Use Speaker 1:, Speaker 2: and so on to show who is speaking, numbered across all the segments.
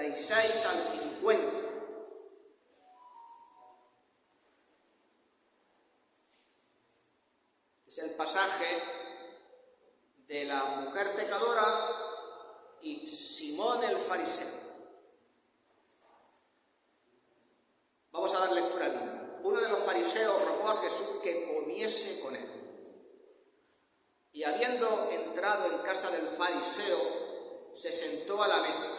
Speaker 1: 46 al 50. Es el pasaje de la mujer pecadora y Simón el fariseo. Vamos a dar lectura al libro. Uno de los fariseos rogó a Jesús que comiese con él. Y habiendo entrado en casa del fariseo, se sentó a la mesa.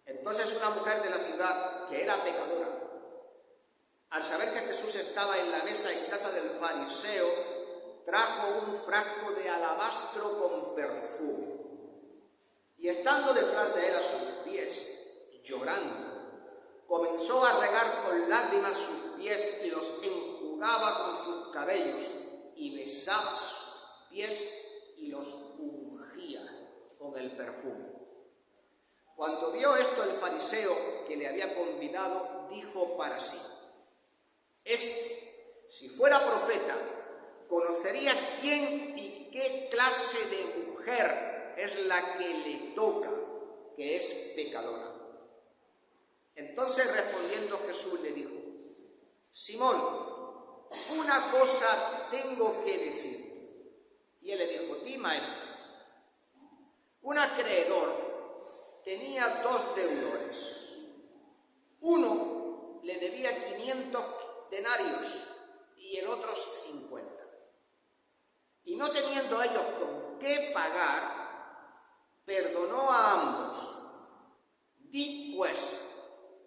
Speaker 1: Entonces una mujer de la ciudad, que era pecadora, al saber que Jesús estaba en la mesa en casa del fariseo, trajo un frasco de alabastro con perfume. Y estando detrás de él a sus pies, llorando, comenzó a regar con lágrimas sus pies y los enjugaba con sus cabellos y besaba sus pies y los ungía con el perfume. Cuando vio esto el fariseo que le había convidado, dijo para sí: este, si fuera profeta, conocería quién y qué clase de mujer es la que le toca, que es pecadora. Entonces respondiendo Jesús le dijo: Simón, una cosa tengo que decirte. Y él le dijo: di, maestro. Un acreedor tenía 2 deudores. Uno le debía 500 denarios y el otro 50. Y no teniendo ellos con qué pagar, perdonó a ambos. Di pues,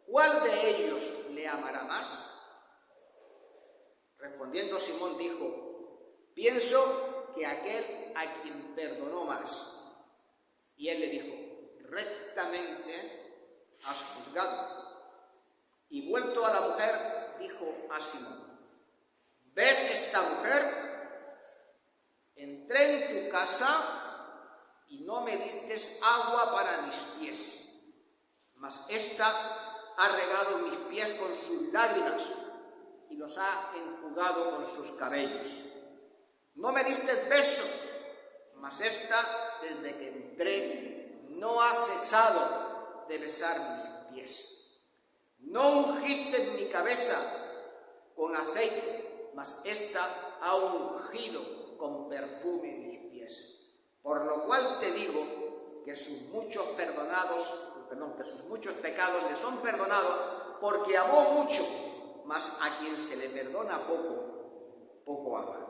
Speaker 1: ¿cuál de ellos le amará más? Respondiendo Simón dijo: pienso que aquel a quien perdonó más. Y él le dijo: rectamente has juzgado. Y vuelto a la mujer, dijo a Simón: ¿ves esta mujer? Entré en tu casa y no me diste agua para mis pies, mas esta ha regado mis pies con sus lágrimas y los ha enjugado con sus cabellos. No me diste beso, mas esta, desde que entré, no ha cesado de besar mis pies. No ungiste mi cabeza con aceite, mas esta ha ungido con perfume mis pies. Por lo cual te digo que sus muchos pecados le son perdonados, porque amó mucho, mas a quien se le perdona poco, poco ama.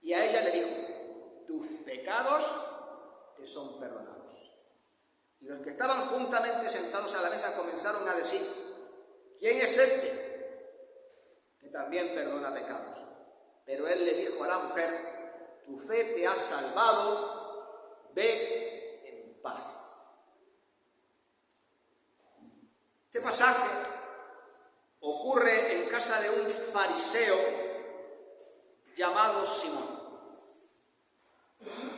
Speaker 1: Y a ella le dijo: tus pecados te son perdonados. Y los que estaban juntamente sentados a la mesa comenzaron a decir: ¿quién es este que también perdona pecados? Pero él le dijo a la mujer: tu fe te ha salvado, ve en paz. Este pasaje ocurre en casa de un fariseo llamado Simón.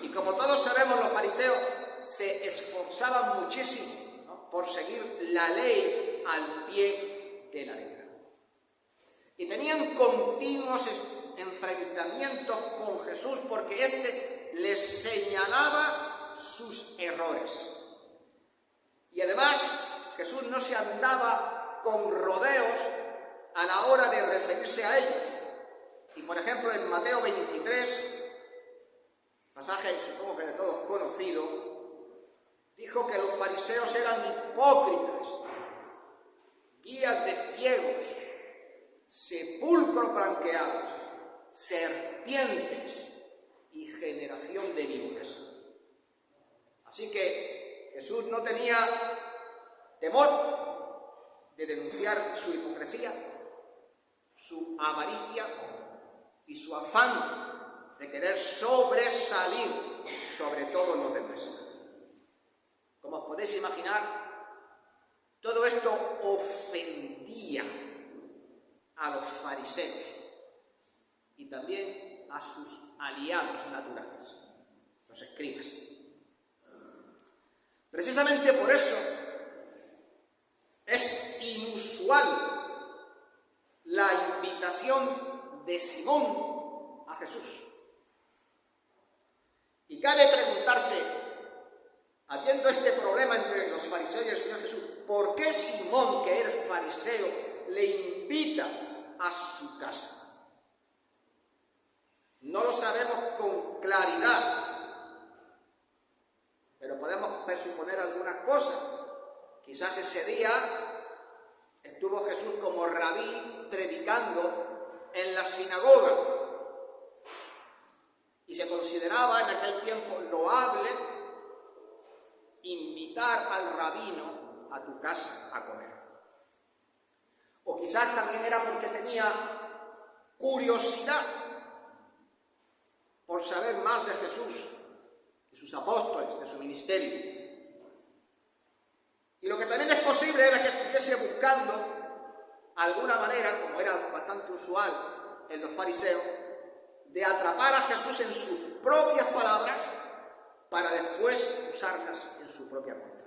Speaker 1: Y como todos sabemos, los fariseos se esforzaban muchísimo, ¿no?, por seguir la ley al pie de la letra. Y tenían continuos enfrentamientos con Jesús porque éste les señalaba sus errores. Y además Jesús no se andaba con rodeos a la hora de referirse a ellos. Y por ejemplo en Mateo 23, pasaje supongo que de todos conocido, dijo que los fariseos eran hipócritas, guías de ciegos, sepulcros blanqueados, serpientes y generación de víboras. Así que Jesús no tenía temor de denunciar su hipocresía, su avaricia y su afán de querer sobresalir sobre todos los demás. Como os podéis imaginar, todo esto ofendía a los fariseos y también a sus aliados naturales, los escribas. Precisamente por eso es inusual la invitación de Simón a Jesús. Y cabe preguntarse, habiendo este problema entre los fariseo le invita a su casa. No lo sabemos con claridad, pero podemos presuponer algunas cosas. Quizás ese día estuvo Jesús como rabí predicando en la sinagoga y se consideraba en aquel tiempo loable invitar al rabino a tu casa a comer. O quizás también era porque tenía curiosidad por saber más de Jesús, de sus apóstoles, de su ministerio. Y lo que también es posible era que estuviese buscando alguna manera, como era bastante usual en los fariseos, de atrapar a Jesús en sus propias palabras para después usarlas en su propia contra.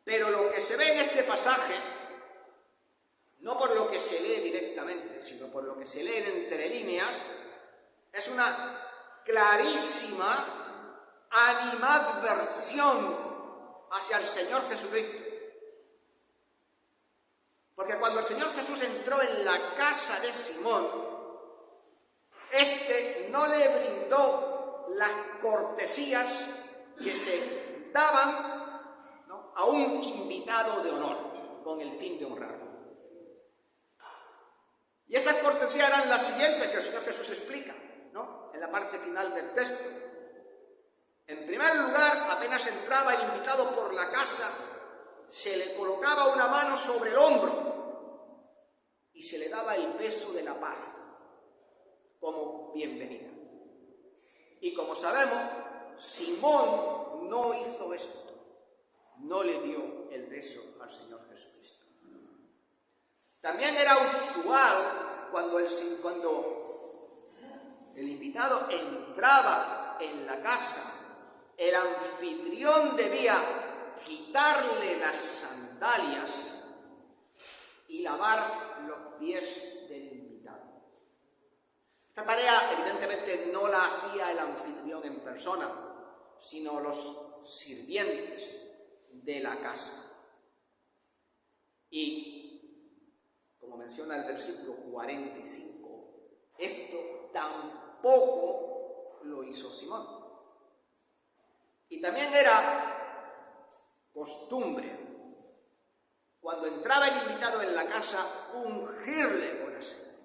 Speaker 1: Pero lo que se ve en este pasaje, no por lo que se lee directamente, sino por lo que se lee entre líneas, es una clarísima animadversión hacia el Señor Jesucristo. Porque cuando el Señor Jesús entró en la casa de Simón, éste no le brindó las cortesías que se daban, ¿no?, a un invitado de honor, con el fin de honrarlo. Y esas cortesías eran las siguientes que el Señor Jesús explica, ¿no?, en la parte final del texto. En primer lugar, apenas entraba el invitado por la casa, se le colocaba una mano sobre el hombro y se le daba el beso de la paz como bienvenida. Y como sabemos, Simón no hizo esto, no le dio el beso al Señor Jesucristo. También era usual cuando el invitado entraba en la casa, el anfitrión debía quitarle las sandalias y lavar los pies del invitado. Esta tarea evidentemente no la hacía el anfitrión en persona, sino los sirvientes de la casa. Y como menciona el versículo 45, esto tampoco lo hizo Simón. Y también era costumbre, cuando entraba el invitado en la casa, ungirle con aceite.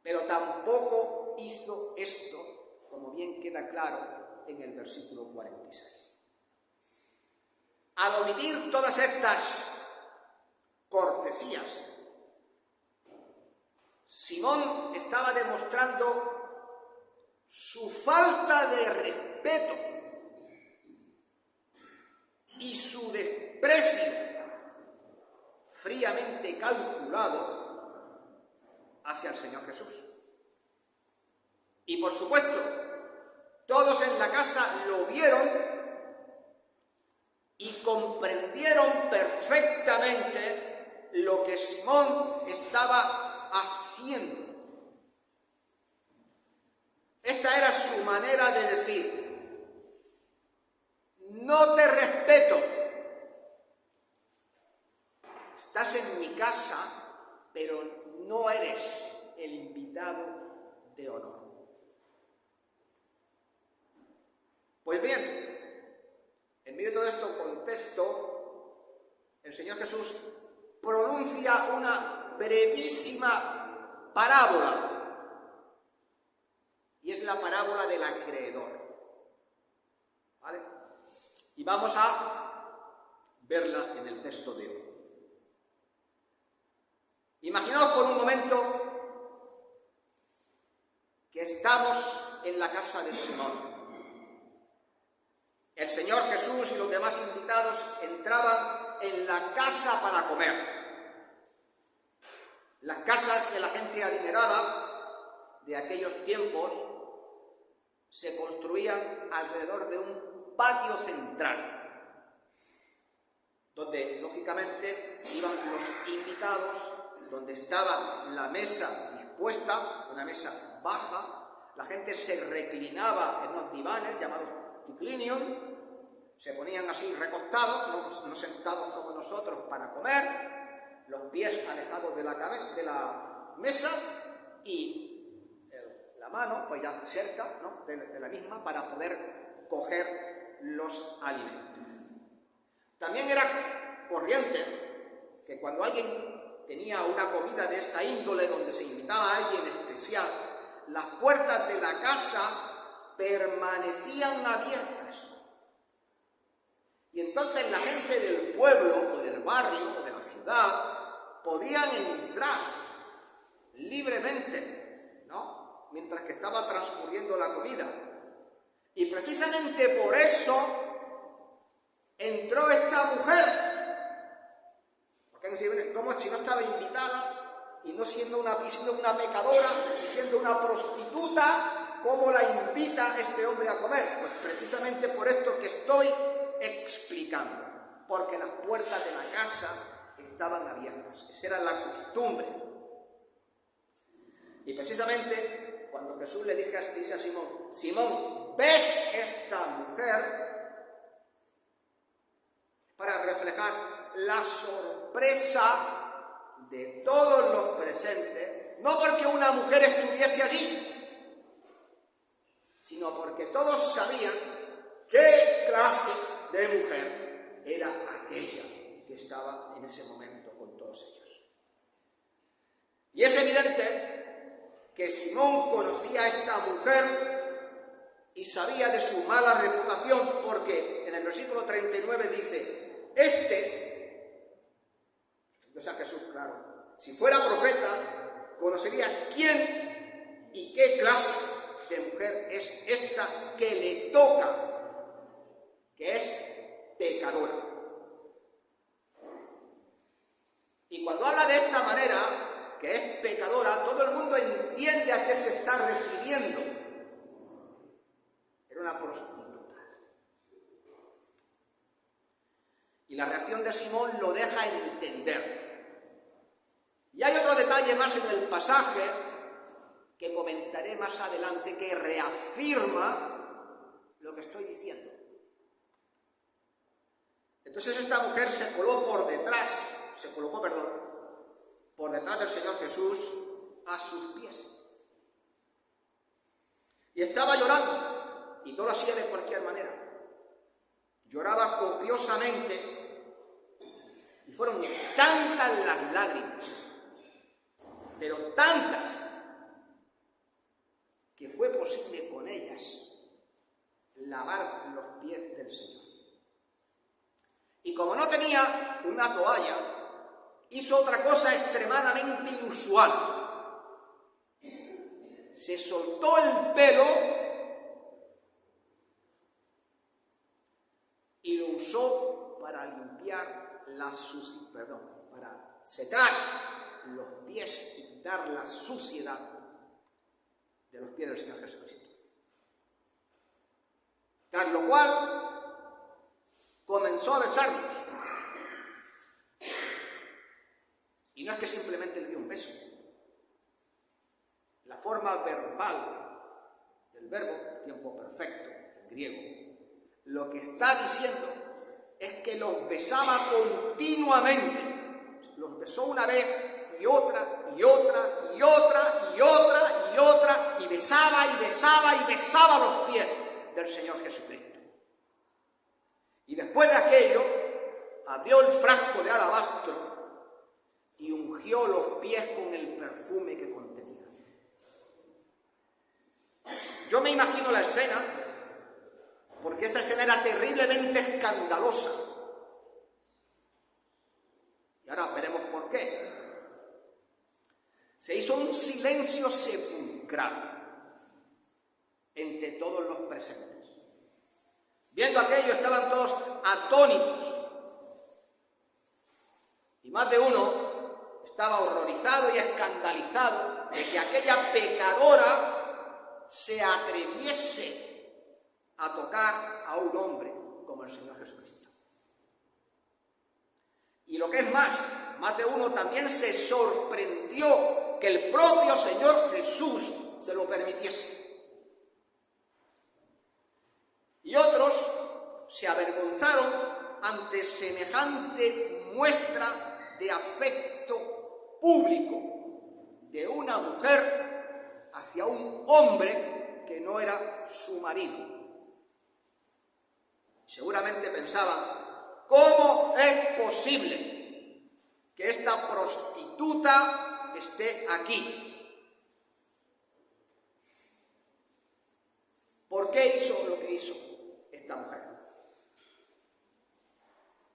Speaker 1: Pero tampoco hizo esto, como bien queda claro en el versículo 46. Al omitir todas estas cortesías, Simón estaba demostrando su falta de respeto y su desprecio fríamente calculado hacia el Señor Jesús. Y por supuesto, todos en la casa lo vieron y comprendieron perfectamente lo que Simón estaba haciendo. Esta era su manera de decir: no te respeto, estás en mi casa, pero no eres el invitado de honor. Pues bien, en medio de todo este contexto, el Señor Jesús pronuncia una brevísima parábola, y es la parábola del acreedor. ¿Vale? Y vamos a verla en el texto de hoy. Imaginaos por un momento que estamos en la casa de Simón. El Señor Jesús y los demás invitados entraban en la casa para comer. Las casas de la gente adinerada de aquellos tiempos se construían alrededor de un patio central, donde lógicamente iban los invitados, donde estaba la mesa dispuesta, una mesa baja. La gente se reclinaba en unos divanes llamados triclinium, Se ponían así recostados, no sentados como nosotros para comer, los pies alejados de la mesa y la mano pues ya cerca, ¿no?, de la misma para poder coger los alimentos. También era corriente que cuando alguien tenía una comida de esta índole donde se invitaba a alguien especial, las puertas de la casa permanecían abiertas. Y entonces la gente del pueblo o del barrio o de la ciudad podían entrar libremente, ¿no?, mientras que estaba transcurriendo la comida. Y precisamente por eso entró esta mujer. Porque como si no estaba invitada y no siendo una pecadora y siendo una prostituta, ¿cómo la invita este hombre a comer? Pues precisamente por esto que estoy explicando, porque las puertas de la casa estaban abiertas. Esa era la costumbre. Y precisamente cuando Jesús le dice a Simón: Simón, ¿ves esta mujer? Para reflejar la sorpresa de todos los presentes, no porque una mujer estuviese allí, sino porque todos sabían qué clase de mujer era aquella que estaba en ese momento con todos ellos. Y es evidente que Simón conocía a esta mujer y sabía de su mala reputación, porque en el versículo 39 dice: o sea, Jesús, claro, si fuera profeta, conocería quién y qué clase de mujer es esta que le toca, que es pecadora. Y cuando habla de esta manera, que es pecadora, todo el mundo entiende a qué se está refiriendo. Era una prostituta. Y la reacción de Simón lo deja entender. Y hay otro detalle más en el pasaje que comentaré más adelante que reafirma lo que estoy diciendo. Entonces esta mujer se colocó por detrás del Señor Jesús a sus pies. Y estaba llorando, y no lo hacía de cualquier manera. Lloraba copiosamente. Y fueron tantas las lágrimas, pero tantas, que fue posible con ellas lavar los pies del Señor. Y como no tenía una toalla, hizo otra cosa extremadamente inusual. Se soltó el pelo y lo usó para limpiar para secar los pies y quitar la suciedad de los pies del Señor Jesucristo. Tras lo cual comenzó a besarlos. Y no es que simplemente le dio un beso. La forma verbal del verbo, tiempo perfecto, en griego, lo que está diciendo es que los besaba continuamente. Los besó una vez y otra, y otra, y otra, y otra, y otra, y besaba, y besaba, y besaba los pies del Señor Jesucristo. Y después de aquello, abrió el frasco de alabastro y ungió los pies con el perfume que contenía. Yo me imagino la escena, porque esta escena era terriblemente escandalosa. Y ahora veremos por qué. Se hizo un silencio sepulcral entre todos los presentes. Viendo aquello, estaban todos atónitos. Y más de uno estaba horrorizado y escandalizado de que aquella pecadora se atreviese a tocar a un hombre como el Señor Jesucristo. Y lo que es más de uno también se sorprendió que el propio Señor Jesús se lo permitiese. Y otros se avergonzaron ante semejante muestra de afecto público de una mujer hacia un hombre que no era su marido. Seguramente pensaban, ¿cómo es posible que esta prostituta esté aquí? ¿Por qué hizo lo que hizo esta mujer?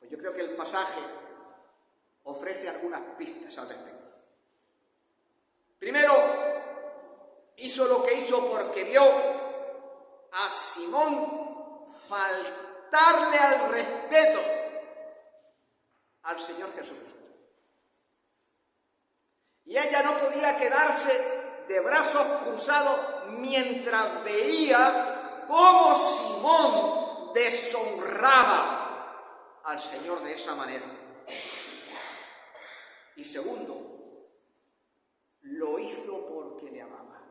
Speaker 1: Pues yo creo que el pasaje ofrece algunas pistas al respecto. Primero, hizo lo que hizo porque vio a Simón faltarle al respeto al Señor Jesucristo. Y ella no podía quedarse de brazos cruzados mientras veía cómo Simón deshonraba al Señor de esa manera. Y segundo, lo hizo porque le amaba.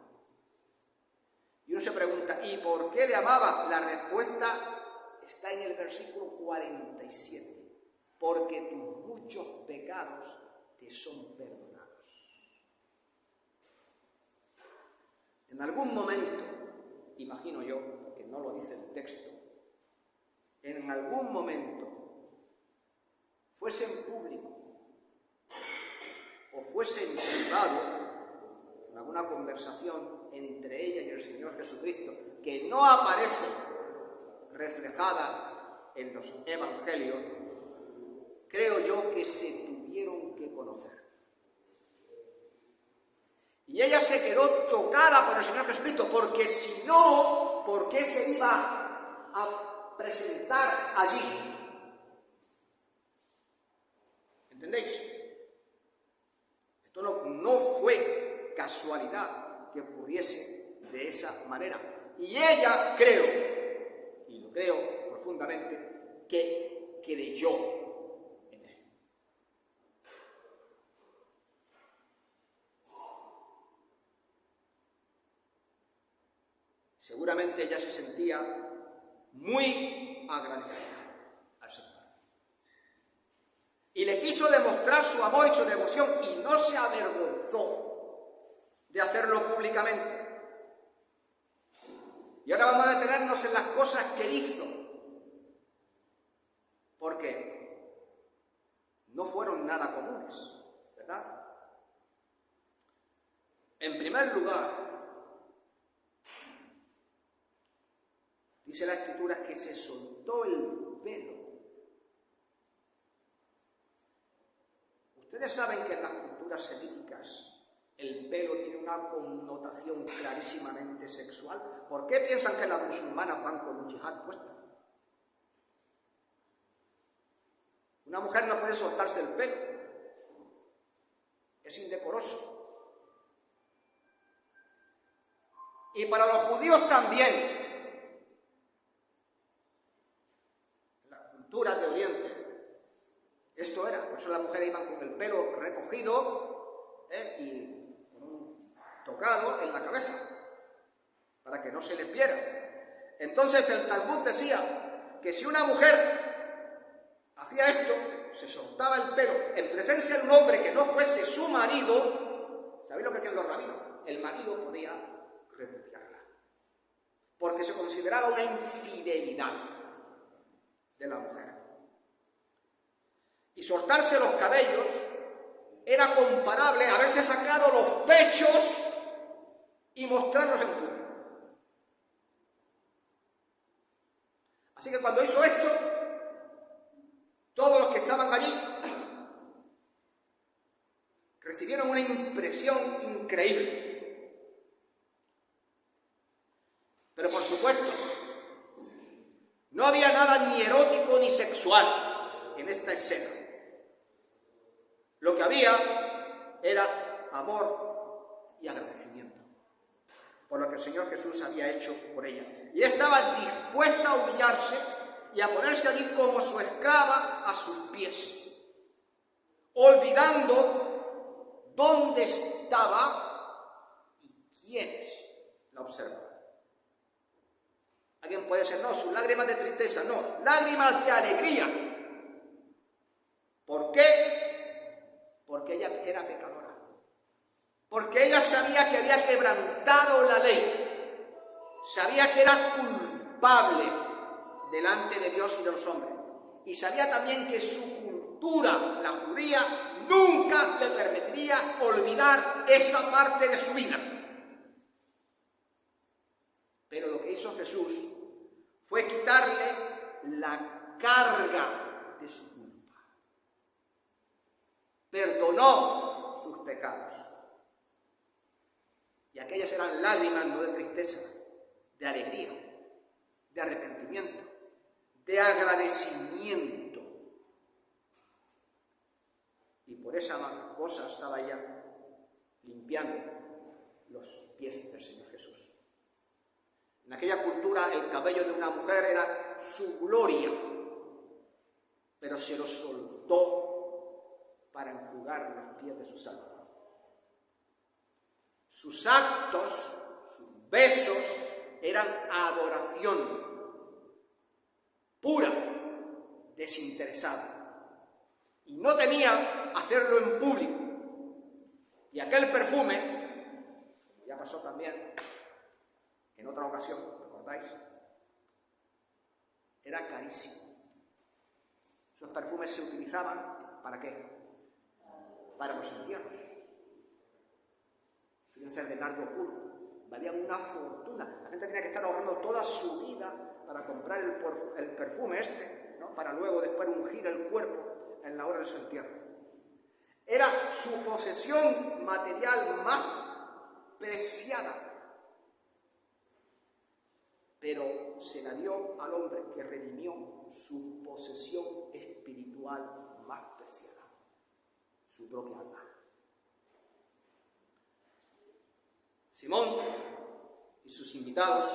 Speaker 1: Y uno se pregunta, ¿y por qué le amaba? La respuesta está en el versículo 47. Porque tus muchos pecados te son perdonados. En algún momento, imagino yo, porque no lo dice el texto, en algún momento, fuese en público o fuese en privado, en alguna conversación entre ella y el Señor Jesucristo, que no aparece reflejada en los evangelios, creo yo que se tuvieron que conocer. Y ella se quedó tocada por el Señor Jesucristo, porque si no, ¿por qué se iba a presentar allí? ¿Entendéis? Esto no fue casualidad que ocurriese de esa manera. Y ella creo, y lo creo profundamente, que creyó. Seguramente ella se sentía muy agradecida al Señor. Y le quiso demostrar su amor y su devoción y no se avergonzó de hacerlo públicamente. Y ahora vamos a detenernos en las cosas que hizo, porque no fueron nada comunes, ¿verdad? En primer lugar, dice la Escritura que se soltó el pelo. Ustedes saben que en las culturas semíticas el pelo tiene una connotación clarísimamente sexual. ¿Por qué piensan que las musulmanas van con un yihad puesto? Una mujer no puede soltarse el pelo. Es indecoroso. Y para los judíos también. De Oriente. Esto era, por eso las mujeres iban con el pelo recogido y con un tocado en la cabeza, para que no se les viera. Entonces el Talmud decía que si una mujer hacía esto, se soltaba el pelo en presencia de un hombre que no fuese su marido, ¿sabéis lo que decían los rabinos? El marido podía repudiarla, porque se consideraba una infidelidad de la mujer. Y soltarse los cabellos era comparable a haberse sacado los pechos y mostrarlos en público. Así que cuando hizo esto, todos los que estaban allí recibieron una impresión increíble. Pero por supuesto, no había nada ni erótico ni sexual en esta escena. Lo que había era amor y agradecimiento por lo que el Señor Jesús había hecho por ella. Y estaba dispuesta a humillarse y a ponerse allí como su esclava a sus pies, olvidando dónde estaba y quiénes la observaban. Alguien puede decir, no, sus lágrimas de tristeza, no, lágrimas de alegría. ¿Por qué? Porque ella era pecadora. Porque ella sabía que había quebrantado la ley. Sabía que era culpable delante de Dios y de los hombres. Y sabía también que su cultura, la judía, nunca le permitiría olvidar esa parte de su vida. Pero lo que hizo Jesús fue quitarle la carga de su culpa. Perdonó sus pecados. Y aquellas eran lágrimas no de tristeza, de alegría, de arrepentimiento, de agradecimiento. Y por esa cosa estaba ella limpiando los pies del Señor Jesús. En aquella cultura el cabello de una mujer era su gloria, pero se lo soltó para enjugar los pies de su Salvador. Sus actos, sus besos eran adoración pura, desinteresada. Y no temía hacerlo en público. Y aquel perfume, ya pasó también en otra ocasión, ¿recordáis? Era carísimo. Esos perfumes se utilizaban, ¿para qué? Para los entierros. Podían ser de nardo puro, valían una fortuna. La gente tenía que estar ahorrando toda su vida para comprar el perfume este, ¿no? Para luego después ungir el cuerpo en la hora de su entierro. Era su posesión material más preciada, pero se la dio al hombre que redimió su posesión espiritual más preciada, su propia alma. Simón y sus invitados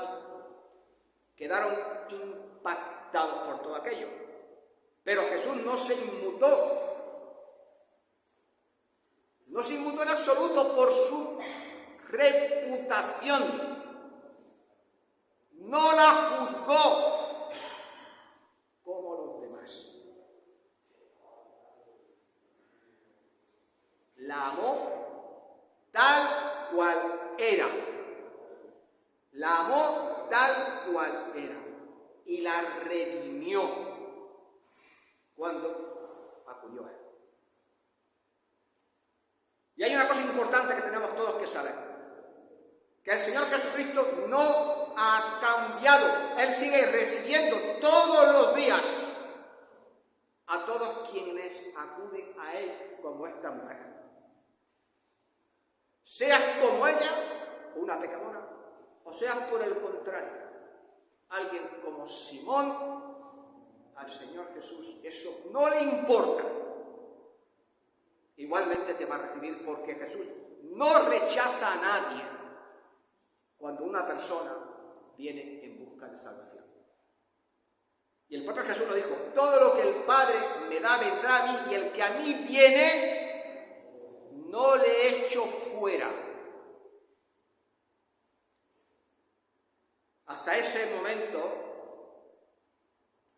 Speaker 1: quedaron impactados por todo aquello, pero Jesús no se inmutó en absoluto por su reputación, no la juzgó como los demás, la amó tal cual era. La amó tal cual era y la redimió cuando acudió a él. Y hay una cosa importante que tenemos todos que saber, que el Señor Jesucristo no ha cambiado. Él sigue recibiendo todos los días a todos quienes acuden a Él como esta mujer. Seas como ella, una pecadora, o seas por el contrario, alguien como Simón, al Señor Jesús eso no le importa. Igualmente te va a recibir, porque Jesús no rechaza a nadie cuando una persona viene en busca de salvación. Y el propio Jesús lo dijo: todo lo que el Padre me da vendrá a mí, y el que a mí viene no le echo fuera. Hasta ese momento,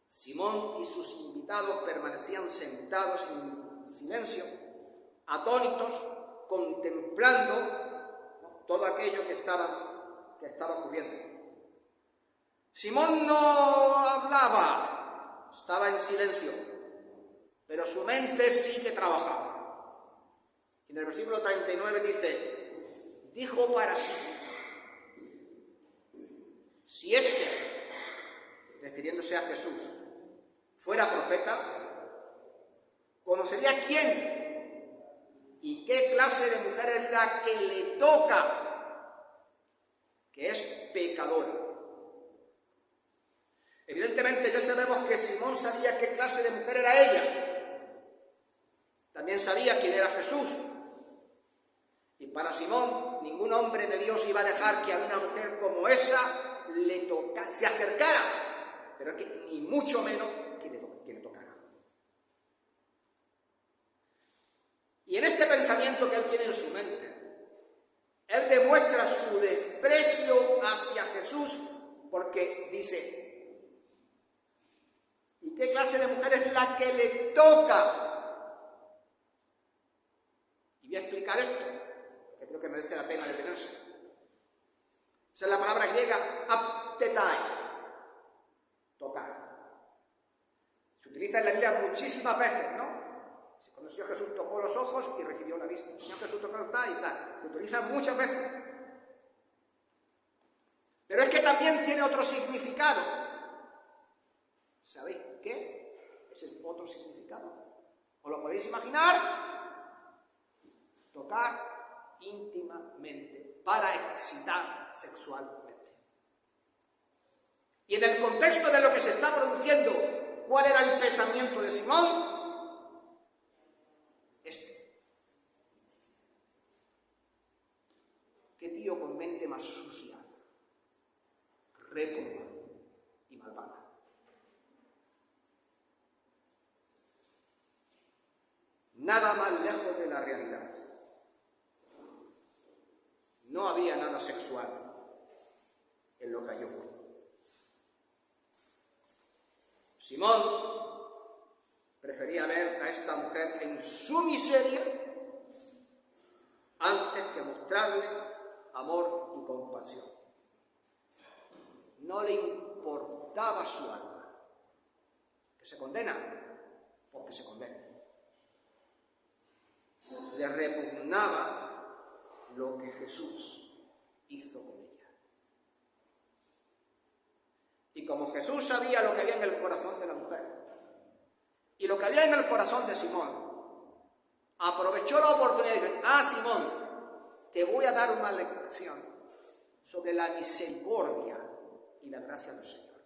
Speaker 1: Simón y sus invitados permanecían sentados en silencio, atónitos, contemplando todo aquello que estaba ocurriendo. Simón no hablaba, estaba en silencio, pero su mente sí que trabajaba. En el versículo 39 dice: dijo para sí, si este, refiriéndose a Jesús, fuera profeta, conocería quién y qué clase de mujer es la que le toca, que es pecadora. Evidentemente ya sabemos que Simón sabía qué clase de mujer era ella. También sabía quién era Jesús. Y para Simón, ningún hombre de Dios iba a dejar que a una mujer como esa se acercara, pero que ni mucho menos que le tocara. Y en este pensamiento que él tiene en su mente, él demuestra su desprecio hacia Jesús, porque dice: ¿Y qué clase de mujer es la que le toca? Y voy a explicar esto, porque creo que merece la pena detenerse. Esa es la palabra griega aptetai, tocar. Se utiliza en la Biblia muchísimas veces, ¿no? Cuando el Señor Jesús tocó los ojos y recibió la vista. El Señor Jesús tocó los ojos y tal. Se utiliza muchas veces. Pero es que también tiene otro significado. ¿Sabéis qué? Ese es otro significado. ¿Os lo podéis imaginar? Tocar íntimamente para excitar sexualmente. Y en el contexto de lo que se está produciendo, ¿cuál era el pensamiento de Simón? ¿Qué tío con mente más sucia, réproba y malvada? Nada más lejos de la realidad. No había nada sexual en lo que halló. Simón prefería ver a esta mujer en su miseria antes que mostrarle amor y compasión. No le importaba su alma. ¿Que se condena? Pues que se condena. Le repugnaba lo que Jesús hizo con ella. Y como Jesús sabía lo que había en el corazón de la mujer y lo que había en el corazón de Simón, aprovechó la oportunidad y dijo: Simón, te voy a dar una lección sobre la misericordia y la gracia del Señor.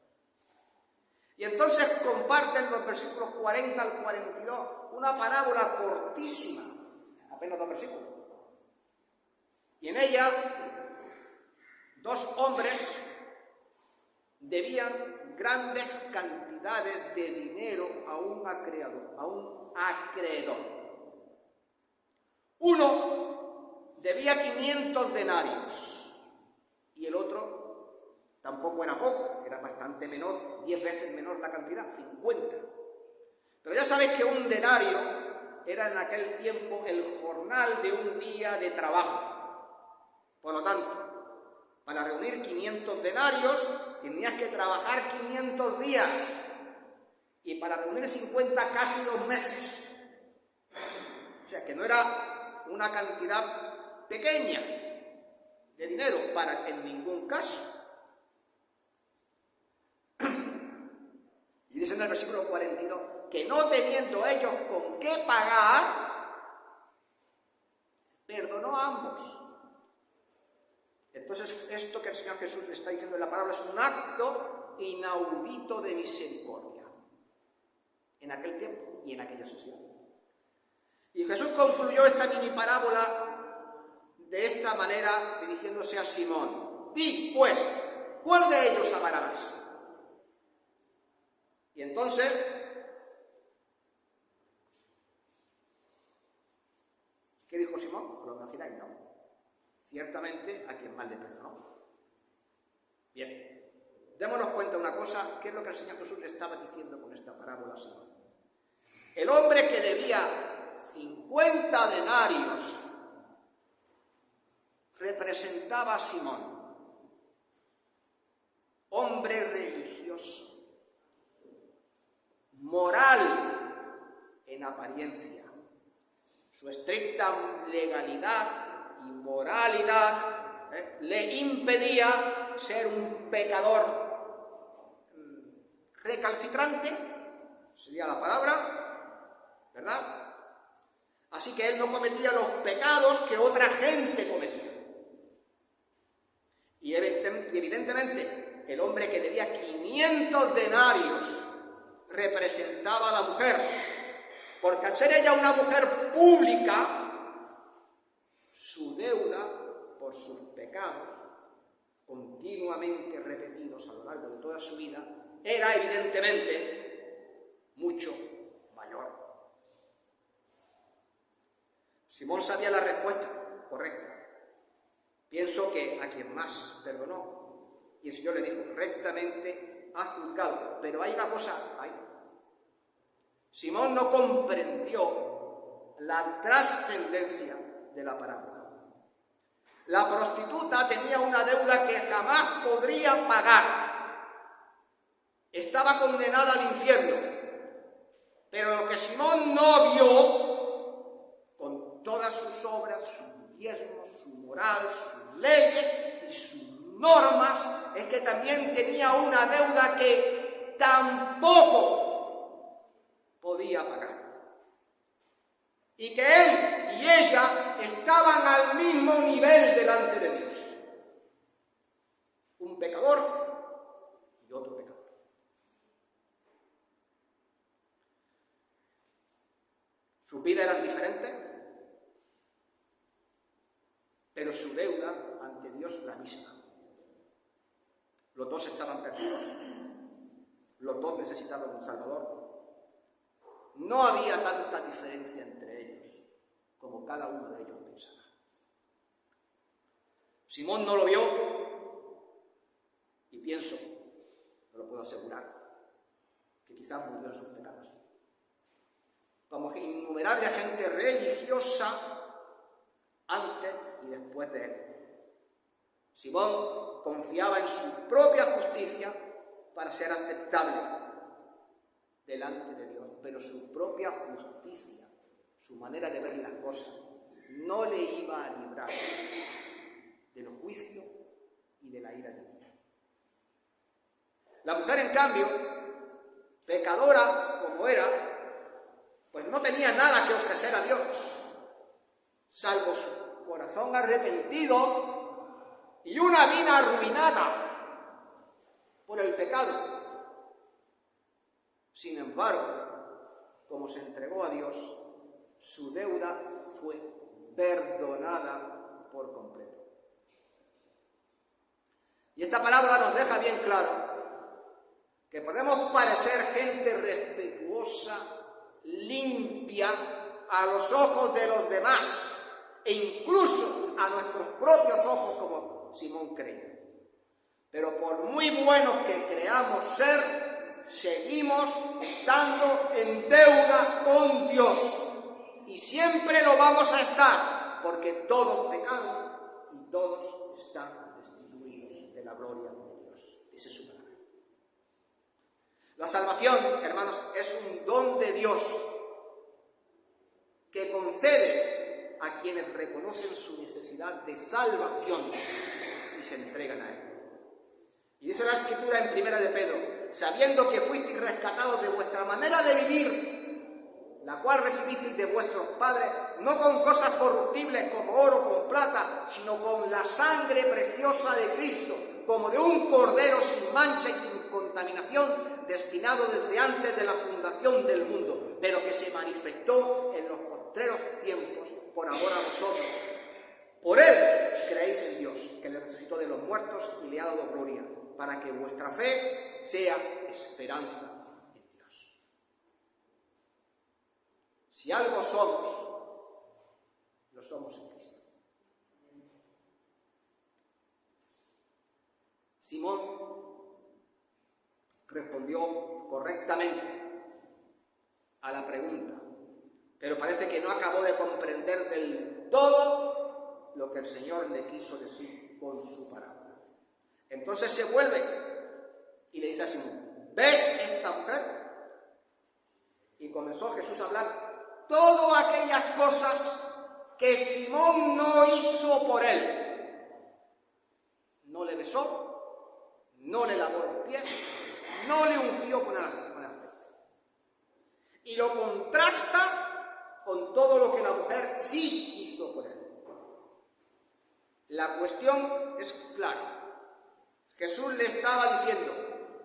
Speaker 1: Y entonces comparten los versículos 40 al 42 una parábola cortísima, apenas 2 versículos. Y en ella, 2 hombres debían grandes cantidades de dinero a un acreedor. Uno debía 500 denarios y el otro tampoco era poco, era bastante menor, 10 veces menor la cantidad, 50. Pero ya sabéis que un denario era en aquel tiempo el jornal de un día de trabajo. Por lo tanto, para reunir 500 denarios tenías que trabajar 500 días y para reunir 50 casi 2 meses. O sea que no era una cantidad pequeña de dinero en ningún caso. Y dice en el versículo 42 que no teniendo ellos con qué pagar, perdonó a ambos. Entonces, esto que el Señor Jesús le está diciendo en la parábola es un acto inaudito de misericordia en aquel tiempo y en aquella sociedad. Y Jesús concluyó esta mini parábola de esta manera, dirigiéndose a Simón: di, pues, ¿cuál de ellos amará más? Y entonces, ¿qué dijo Simón? ¿Lo imagináis? No. Ciertamente a quien más le perdonó. Bien, démonos cuenta de una cosa, ¿qué es lo que el Señor Jesús le estaba diciendo con esta parábola a Simón? El hombre que debía 50 denarios representaba a Simón, hombre religioso, moral en apariencia. Su estricta legalidad y moralidad le impedía ser un pecador recalcitrante, sería la palabra, ¿verdad? Así que él no cometía los pecados que otra gente cometía. Y evidentemente el hombre que debía 500 denarios representaba a la mujer, porque al ser ella una mujer pública, su deuda por sus pecados, continuamente repetidos a lo largo de toda su vida, era evidentemente mucho mayor. Simón sabía la respuesta correcta. Pienso que a quien más perdonó, y el Señor le dijo: rectamente has juzgado. Pero hay una cosa, Simón no comprendió la trascendencia de la parábola. La prostituta tenía una deuda que jamás podría pagar. Estaba condenada al infierno. Pero lo que Simón no vio, con todas sus obras, sus diezmos, su moral, sus leyes y sus normas, es que también tenía una deuda que tampoco podía pagar. Y que él y ella estaban al mismo nivel delante de Dios. Un pecador y otro pecador. Sus vidas eran diferentes, pero su deuda ante Dios la misma. Los dos estaban perdidos, los dos necesitaban un Salvador. No había tanta diferencia entre ellos como cada uno de ellos pensaba. Simón no lo vio y pienso, no lo puedo asegurar, que quizás murió en sus pecados. Como innumerable gente religiosa antes y después de él. Simón confiaba en su propia justicia para ser aceptable delante de Dios, pero su propia justicia, su manera de ver las cosas, no le iba a librar del juicio y de la ira divina. La mujer, en cambio, pecadora como era, pues no tenía nada que ofrecer a Dios, salvo su corazón arrepentido y una vida arruinada por el pecado. Sin embargo, como se entregó a Dios, su deuda fue perdonada por completo. Y esta parábola nos deja bien claro que podemos parecer gente respetuosa, limpia, a los ojos de los demás e incluso a nuestros propios ojos, como Simón creía. Pero por muy buenos que creamos ser, seguimos estando en deuda con Dios. Y siempre lo vamos a estar, porque todos pecaron y todos están destituidos de la gloria de Dios. Dice su palabra. La salvación, hermanos, es un don de Dios que concede a quienes reconocen su necesidad de salvación y se entregan a Él. Y dice la Escritura en 1 de Pedro, sabiendo que fuisteis rescatados de vuestra manera de vivir, la cual recibisteis de vuestros padres, no con cosas corruptibles como oro, con plata, sino con la sangre preciosa de Cristo, como de un cordero sin mancha y sin contaminación, destinado desde antes de la fundación del mundo, pero que se manifestó en los postreros tiempos por amor a vosotros. Por Él creéis en Dios, que le resucitó de los muertos y le ha dado gloria, para que vuestra fe sea esperanza en Dios. Si algo somos, lo somos en Cristo. Simón respondió correctamente a la pregunta, pero parece que no acabó de comprender del todo lo que el Señor le quiso decir con su parábola. Entonces se vuelve y le dice a Simón, ¿ves esta mujer? Y comenzó Jesús a hablar todas aquellas cosas que Simón no hizo por él. No le besó, no le lavó los pies, no le ungió con aceite. Y lo contrasta con todo lo que la mujer sí hizo por él. La cuestión es clara. Jesús le estaba diciendo,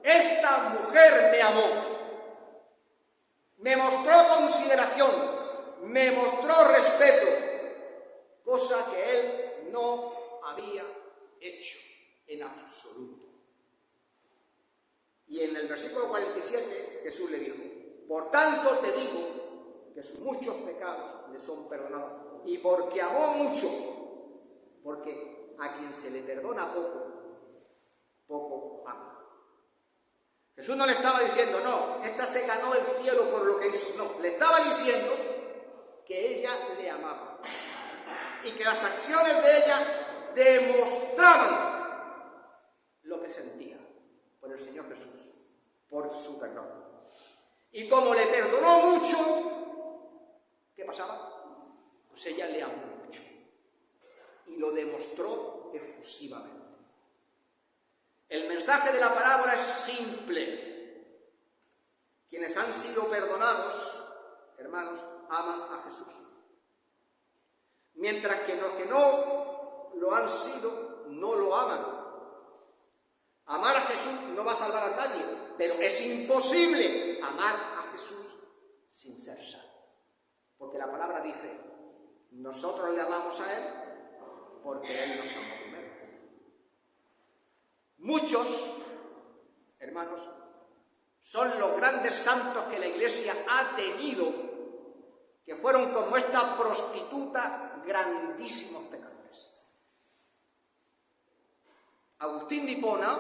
Speaker 1: esta mujer me amó, me mostró consideración, me mostró respeto, cosa que él no había hecho en absoluto. Y en el versículo 47 Jesús le dijo, por tanto te digo que sus muchos pecados le son perdonados, y porque amó mucho, porque a quien se le perdona poco, poco ama. Jesús no le estaba diciendo, no, esta se ganó el cielo por lo que hizo. No, le estaba diciendo que ella le amaba y que las acciones de ella demostraban lo que sentía por el Señor Jesús, por su perdón. Y como le perdonó mucho, ¿qué pasaba? Pues ella le amó mucho y lo demostró efusivamente. El mensaje de la parábola es simple. Quienes han sido perdonados, hermanos, aman a Jesús. Mientras que los que no lo han sido, no lo aman. Amar a Jesús no va a salvar a nadie, pero es imposible amar a Jesús sin ser salvo. Porque la palabra dice, nosotros le amamos a Él porque Él nos amó primero. Muchos, hermanos, son los grandes santos que la Iglesia ha tenido, que fueron como esta prostituta, grandísimos pecadores. Agustín de Hipona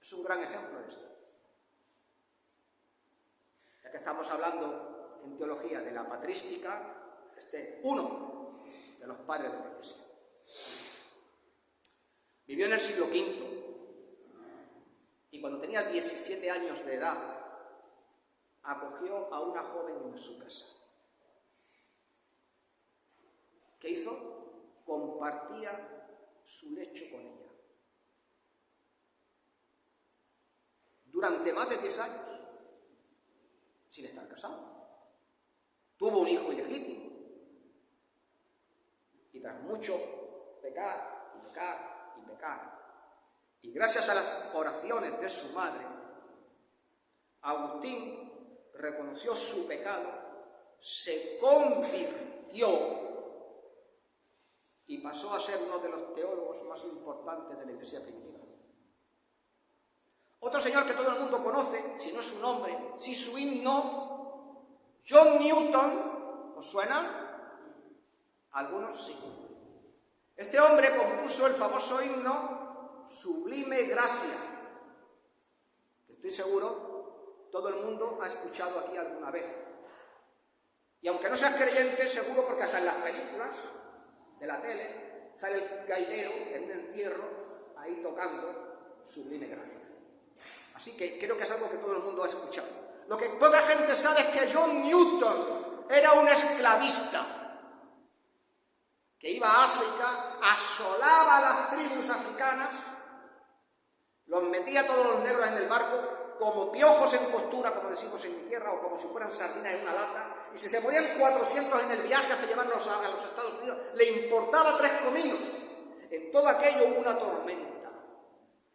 Speaker 1: es un gran ejemplo de esto. Ya que estamos hablando en teología de la patrística, uno de los padres de la Iglesia. Vivió en el siglo V y cuando tenía 17 años de edad acogió a una joven en su casa. ¿Qué hizo? Compartía su lecho con ella. Durante más de 10 años, sin estar casado. Tuvo un hijo ilegítimo. Y tras mucho pecar y pecar, y gracias a las oraciones de su madre, Agustín reconoció su pecado, se convirtió y pasó a ser uno de los teólogos más importantes de la Iglesia primitiva. Otro señor que todo el mundo conoce, si no es su nombre, si su himno, John Newton, ¿os suena? Algunos sí. Este hombre compuso el famoso himno Sublime Gracia, que estoy seguro todo el mundo ha escuchado aquí alguna vez. Y aunque no seas creyente, seguro, porque hasta en las películas de la tele sale el gaitero en un entierro ahí tocando Sublime Gracia. Así que creo que es algo que todo el mundo ha escuchado. Lo que poca gente sabe es que John Newton era un esclavista que iba a África, asolaba a las tribus africanas, los metía todos los negros en el barco como piojos en costura, como decimos en mi tierra, o como si fueran sardinas en una lata, y si se morían 400 en el viaje hasta llevarlos a los Estados Unidos, le importaba 3 cominos. En todo aquello hubo una tormenta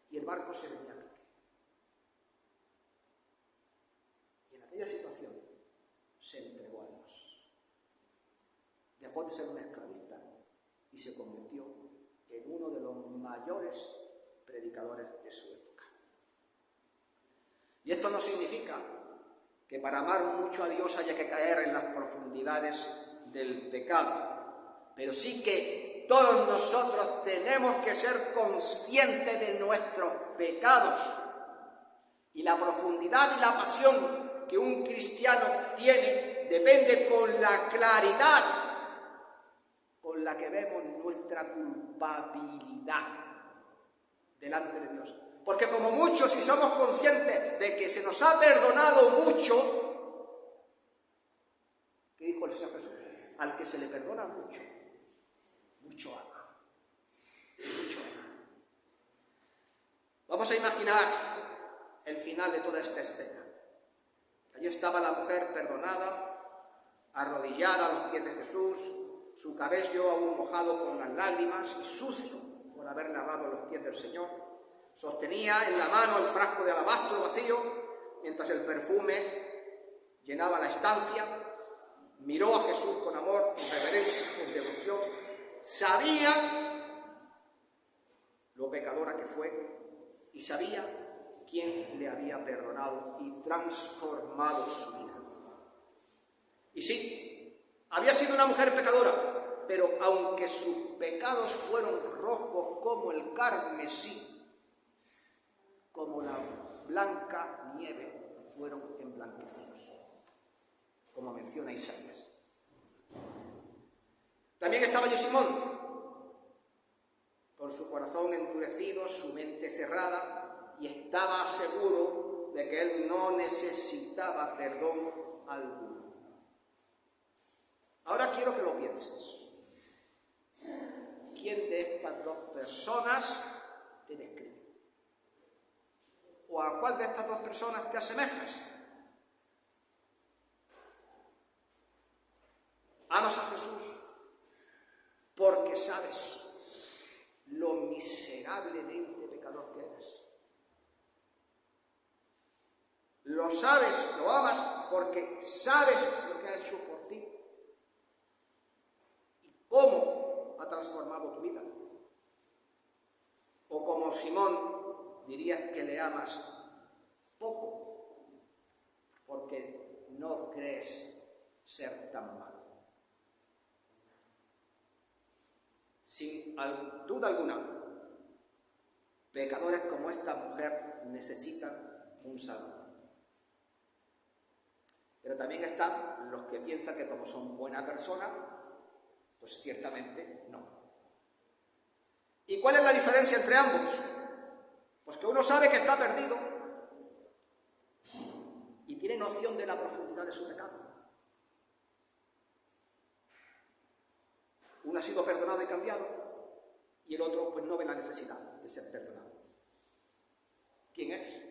Speaker 1: y el barco se venía a pique. Y en aquella situación se entregó a Dios. Dejó de ser un esclavista y se convirtió en uno de los mayores predicadores de su época. Y esto no significa que para amar mucho a Dios haya que caer en las profundidades del pecado, pero sí que todos nosotros tenemos que ser conscientes de nuestros pecados y la profundidad y la pasión que un cristiano tiene depende con la claridad con la que vemos nuestra culpabilidad delante de Dios. Porque como muchos, si somos conscientes de que se nos ha perdonado mucho, ¿qué dijo el Señor Jesús? Al que se le perdona mucho, mucho ama. Mucho ama. Vamos a imaginar el final de toda esta escena. Allí estaba la mujer perdonada, arrodillada a los pies de Jesús, su cabello aún mojado con las lágrimas y sucio por haber lavado los pies del Señor. Sostenía en la mano el frasco de alabastro vacío, mientras el perfume llenaba la estancia. Miró a Jesús con amor, con reverencia, con devoción. Sabía lo pecadora que fue y sabía quién le había perdonado y transformado su vida. Y sí, había sido una mujer pecadora, pero aunque sus pecados fueron rojos como el carmesí, como la blanca nieve fueron emblanquecidos, como menciona Isaías. También estaba allí Simón, con su corazón endurecido, su mente cerrada, y estaba seguro de que él no necesitaba perdón alguno. Ahora quiero que lo pienses. ¿Quién de estas dos personas te describe? ¿O a cuál de estas dos personas te asemejas? ¿Amas a Jesús porque sabes lo miserablemente pecador que eres? Lo sabes, lo amas porque sabes lo que ha hecho por ti y cómo ha transformado tu vida. O como Simón, dirías que le amas poco porque no crees ser tan malo. Sin duda alguna, pecadores como esta mujer necesitan un Salvador. Pero también están los que piensan que como son buena persona, pues ciertamente no. ¿Y cuál es la diferencia entre ambos? Pues que uno sabe que está perdido y tiene noción de la profundidad de su pecado. Uno ha sido perdonado y cambiado, y el otro pues no ve la necesidad de ser perdonado. ¿Quién eres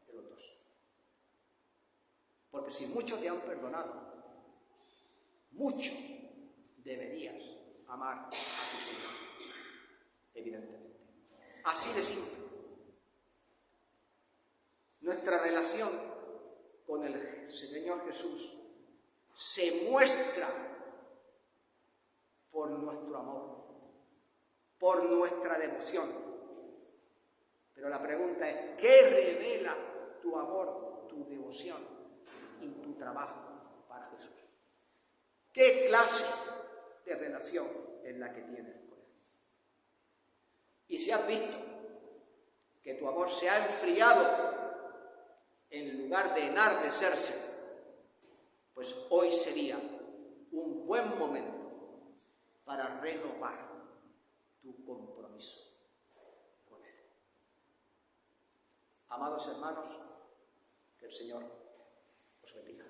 Speaker 1: de los dos? Porque si muchos te han perdonado, mucho deberías amar a tu Señor, evidentemente. Así de simple. Nuestra relación con el Señor Jesús se muestra por nuestro amor, por nuestra devoción. Pero la pregunta es, ¿qué revela tu amor, tu devoción y tu trabajo para Jesús? ¿Qué clase de relación es la que tienes con Él? Y si has visto que tu amor se ha enfriado en lugar de enardecerse, pues hoy sería un buen momento para renovar tu compromiso con Él. Amados hermanos, que el Señor os bendiga.